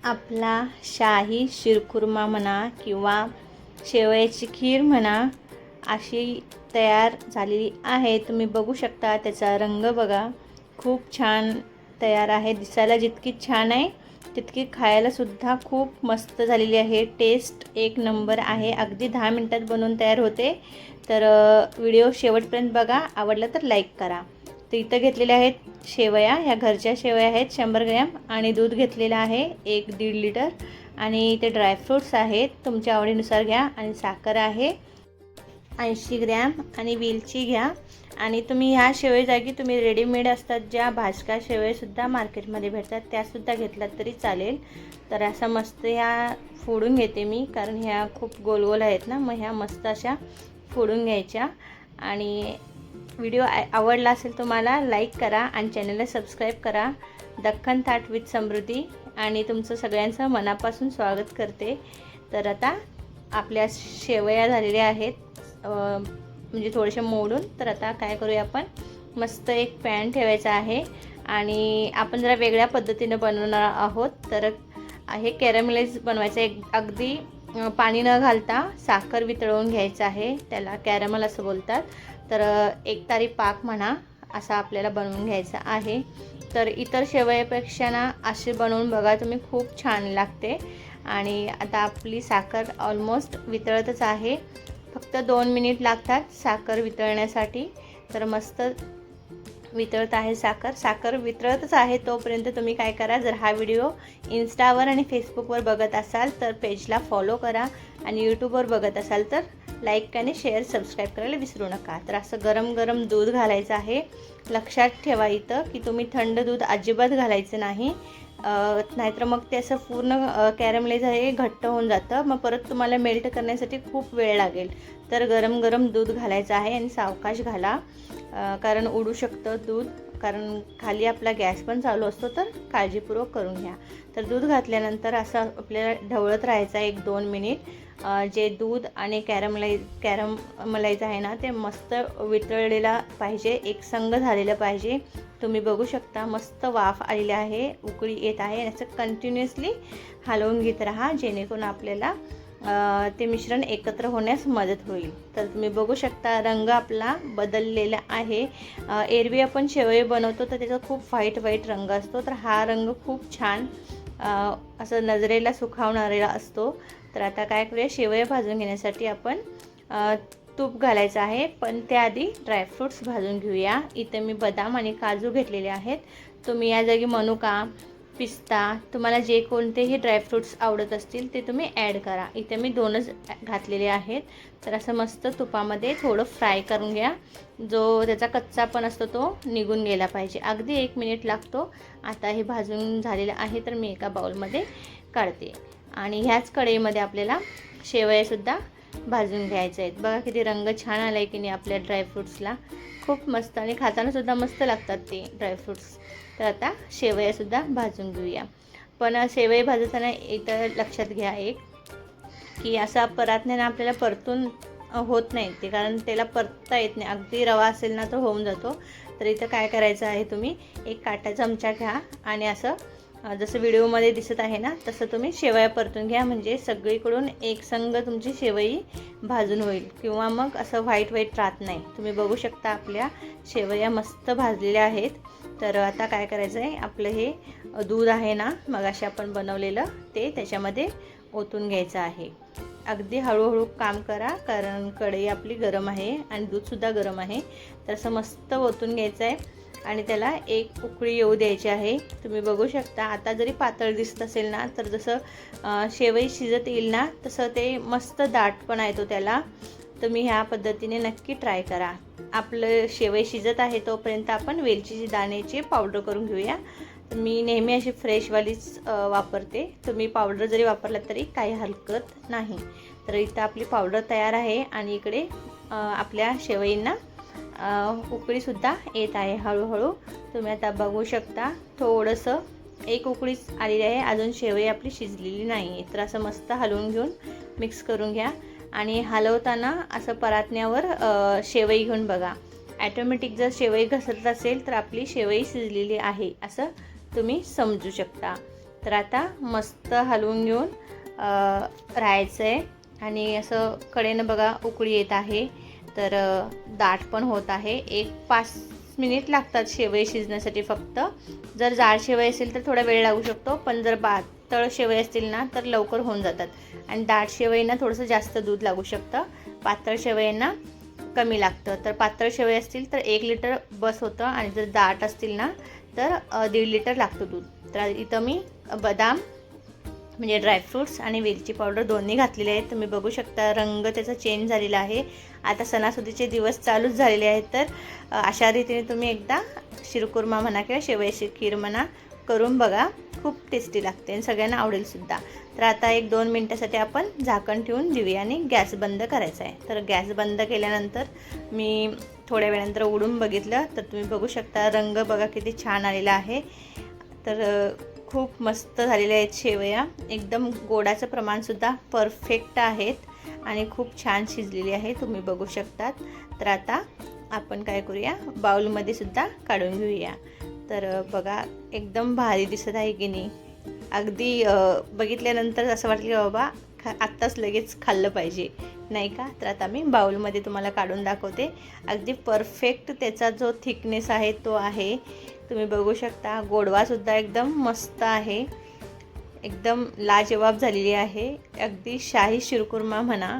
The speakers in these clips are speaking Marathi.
आपला शाही शिरखुर्मा म्हणा किंवा शेवयाची खीर म्हणा अशी तयार झालेली आहे। तुम्ही बघू शकता त्याचा रंग बघा, खूप छान तयार आहे। दिसायला जितकी छान आहे तितकी खायला सुद्धा खूप मस्त झालेली आहे। टेस्ट एक नंबर आहे। अगदी 10 मिनिटात बनवून तयार होते। तर व्हिडिओ शेवटपर्यंत बघा, आवडला तर लाईक करा। तर इथं घेतलेले आहेत शेवया, ह्या घरच्या शेवया आहेत 100 ग्रॅम, आणि दूध घेतलेलं आहे 1-1.5 लिटर, आणि इथे ड्रायफ्रूट्स आहेत, तुमच्या आवडीनुसार घ्या, आणि साखर आहे 80 ग्रॅम, आणि वेलची घ्या। आणि तुम्ही ह्या शेवया जागी तुम्ही रेडीमेड असतात ज्या भाजका शेवयासुद्धा मार्केटमध्ये भेटतात त्यासुद्धा घेतलात तरी चालेल। तर असा मस्त ह्या फोडून घेते मी, कारण ह्या खूप गोल गोल आहेत ना, मग ह्या मस्त अशा फोडून घ्यायच्या। आणि व्हिडिओ आवडला असेल तुम्हाला लाईक करा आणि चॅनलला सबस्क्राईब करा। दख्खन थाट विथ समृद्धी, आणि तुमचं सगळ्यांचं मनापासून स्वागत करते। तर आता आपल्या शेवया झालेल्या आहेत म्हणजे थोडेसे मोडून। तर आता काय करूया, आपण मस्त एक पॅन ठेवायचा आहे, आणि आपण जरा वेगळ्या पद्धतीने बनवणार आहोत। तर हे कॅरमेलाइज बनवायचं आहे, अगदी पाणी न घालता साखर वितळवून घ्यायचं आहे, त्याला कॅरमल असं बोलतात। तर एक तारी पाक म्हणा असा आपल्याला बनवून घ्यायचा आहे। तर इतर शेवयापेक्षा ना असे बनवून बघा तुम्ही, खूप छान लागते। आणि आता आपली साखर ऑलमोस्ट वितळतच आहे, फक्त 2 मिनिट लागतात साखर वितळण्यासाठी। तर मस्त वितळत आहे साखर वितळतच आहे तोपर्यंत तुम्ही काय करा, जर हा व्हिडिओ इंस्टावर आणि फेसबुकवर बघत असाल तर पेजला फॉलो करा, आणि यूट्यूबवर बघत असाल तर लाईक आणि शेअर सबस्क्राईब करायला विसरू नका। तर असं गरम गरम दूध घालायचं आहे। लक्षात ठेवा इथं की तुम्ही थंड दूध अजिबात घालायचं नाही, नाहीतर मग ते असं पूर्ण कॅरमलाइज आहे घट्ट होऊन जातं, मग परत तुम्हाला मेल्ट करण्यासाठी खूप वेळ लागेल। तर गरम गरम दूध घालायचं आहे, आणि सावकाश घाला, कारण उडू शकतं दूध, कारण खाली आपला गॅस पण चालू असतो, तर काळजीपूर्वक करून घ्या। तर दूध घातल्यानंतर असं आपल्याला ढवळत राहायचं 1-2 मिनिट। जे दूध आणि कॅरमलाइज आहे ना ते मस्त वितळलेला पाहिजे, एकसंग झालेलं पाहिजे। तुम्ही बघू शकता मस्त वाफ आलेली आहे, उकळी येत आहे, असं कंटिन्युअसली हलवून घेत राहा, जेणेकरून आपल्याला ते मिश्रण एकत्र होण्यास मदत होईल। तर तुम्ही बघू शकता रंग आपला बदललेला आहे। एरवी आपण शेवया बनवतो तर त्याचा खूप व्हाईट रंग असतो, तर हा रंग खूप छान असं नजरेला सुखावणारा असतो। तर आता काय करूया, शेवया भाजून घेण्यासाठी आपण तूप घालायचं आहे, पण त्याआधी ड्रायफ्रूट्स भाजून घेऊया। इथे मी बदाम आणि काजू घेतलेले आहेत, तुम्ही या जागी मनुका, पिस्ता, तुम्हाला जे कोणतेही ड्रायफ्रूट्स आवडत असतील ते तुम्ही ॲड करा। इथे मी 2च घातलेले आहेत। तर असं मस्त तुपामध्ये थोडं फ्राय करून घ्या, जो त्याचा कच्चापण असतो तो निघून गेला पाहिजे, अगदी 1 मिनिट लागतो। आता हे भाजून झालेलं आहे, तर मी एका बाउलमध्ये काढते, आणि ह्याच कढईमध्ये आपल्याला शेवयासुद्धा भाजून घ्यायचे आहेत। बघा किती रंग छान आला आहे की नाही आपल्या ड्रायफ्रूट्सला, खूप मस्त, आणि खातानासुद्धा मस्त लागतात ते ड्रायफ्रूट्स। तर आता शेवयासुद्धा भाजून घेऊया, पण शेवया भाजताना इथं लक्षात घ्या एक, की असा परातण्याने आपल्याला परतून होत नाही ते, कारण त्याला परतता येत नाही, अगदी रवा असेल ना तो होऊन जातो। तर इथं काय करायचं आहे, तुम्ही एक काटा चमचा घ्या, आणि असं जसं व्हिडिओमध्ये दिसत आहे ना तसं तुम्ही शेवया परतून घ्या, म्हणजे सगळीकडून एकसंग तुमची शेवई भाजून होईल, किंवा मग असं व्हाईट राहत नाही। तुम्ही बघू शकता आपल्या शेवया मस्त भाजलेल्या आहेत। तर आता काय करायचं आहे, आपलं हे दूध आहे ना मगाशी आपण बनवलेलं ते त्याच्यामध्ये ओतून घ्यायचं आहे। अगदी हळूहळू काम करा, कारण कढई आपली गरम आहे आणि दूधसुद्धा गरम आहे। तर असं मस्त ओतून घ्यायचं आहे, आणि त्याला एक उकळी येऊ द्यायची आहे। तुम्ही बघू शकता आता जरी पातळ दिसत असेल ना, तर जसं शेवई शिजत येईल ना तसं ते मस्त दाटपणा येतो त्याला। तुम्ही ह्या पद्धतीने नक्की ट्राय करा। आपलं शेवई शिजत आहे तोपर्यंत आपण वेलचीची दाण्याची पावडर करून घेऊया। मी नेहमी अशी फ्रेशवालीच वापरते, तुम्ही पावडर जरी वापरला तरी काही हरकत नाही। तर इथं आपली पावडर तयार आहे, आणि इकडे आपल्या शेवईंना उकळीसुद्धा येत आहे हळूहळू। तुम्ही आता बघू शकता थोडंसं एक उकळीच आलेली आहे, अजून शेवई आपली शिजलेली नाही आहे। तर असं मस्त हलवून घेऊन मिक्स करून घ्या, आणि हलवताना असं परातण्यावर शेवई घेऊन बघा, ॲटोमॅटिक जर शेवई घसरत असेल तर आपली शेवई शिजलेली आहे असं तुम्ही समजू शकता। तर आता मस्त हलवून घेऊन राहायचं आहे आणि असं कडेनं बघा उकळी येत आहे. तर दाट पण होत आहे. 1-5 मिनिट लागतात शेवई शिजण्यासाठी फक्त. जर जाड शेवई असेल तर थोडा वेळ लागू शकतो, पण जर पातळ शेवई असतील ना तर लवकर होऊन जातात. आणि दाट शेवईना थोडंसं जास्त दूध लागू शकतं, पातळ शेवईंना कमी लागतं. तर पातळ शेवई असतील तर 1 लिटर बस होतं आणि जर दाट असतील ना तर 1.5 लिटर लागतं दूध. तर इथं मी बदाम म्हणजे ड्रायफ्रूट्स आणि वेलची पावडर दोन्ही घातलेले आहेत. तुम्ही बघू शकता रंग त्याचा चेंज झालेला आहे. आता सणासुदीचे दिवस चालूच झालेले आहेत. तर अशा रीतीने तुम्ही एकदा शिरखुर्मा म्हणा किंवा शेवयाची खीर म्हणा करून बघा. खूप टेस्टी लागते आणि सगळ्यांना आवडेलसुद्धा. तर आता 1-2 मिनटासाठी आपण झाकण ठेवून देऊया आणि गॅस बंद करायचा आहे. तर गॅस बंद केल्यानंतर मी थोड्या वेळानंतर उघडून बघितलं तर तुम्ही बघू शकता रंग बघा किती छान आलेला आहे. तर खूप मस्त झालेल्या आहेत शेवया. एकदम गोडाचं प्रमाणसुद्धा परफेक्ट आहेत आणि खूप छान शिजलेली आहे, तुम्ही बघू शकतात. तर आता आपण काय करूया, बाउलमध्ये सुद्धा काढून घेऊया. तर बघा एकदम भारी दिसत आहे की नाही. अगदी बघितल्यानंतर असं वाटलं की बाबा आत्ताच लगेच खाल्लं पाहिजे, नाही का. तर आता मी बाउलमध्ये तुम्हाला काढून दाखवते. अगदी परफेक्ट त्याचा जो थिकनेस आहे तो आहे, तुम्ही बघू शकता. गोडवासुद्धा एकदम मस्त आहे, एकदम लाजवाब झालेली आहे. अगदी शाही शिरखुर्मा म्हणा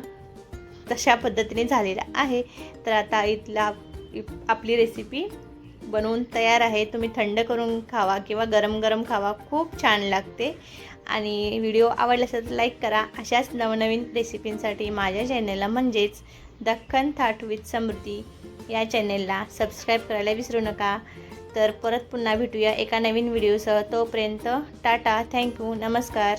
तशा पद्धतीने झालेला आहे. तर आता इथला आपली रेसिपी बनवून तयार आहे. तुम्ही थंड करून खावा किंवा गरम गरम खावा, खूप छान लागते. आणि व्हिडिओ आवडला असेल तर लाईक करा. अशाच नवनवीन रेसिपींसाठी माझ्या चॅनलला म्हणजेच दख्खन थाट विथ समृद्धी या चॅनलला सबस्क्राईब करायला विसरू नका. तर परत पुन्हा भेटूया एका नवीन व्हिडिओसह. तोपर्यंत टाटा, थँक्यू, नमस्कार.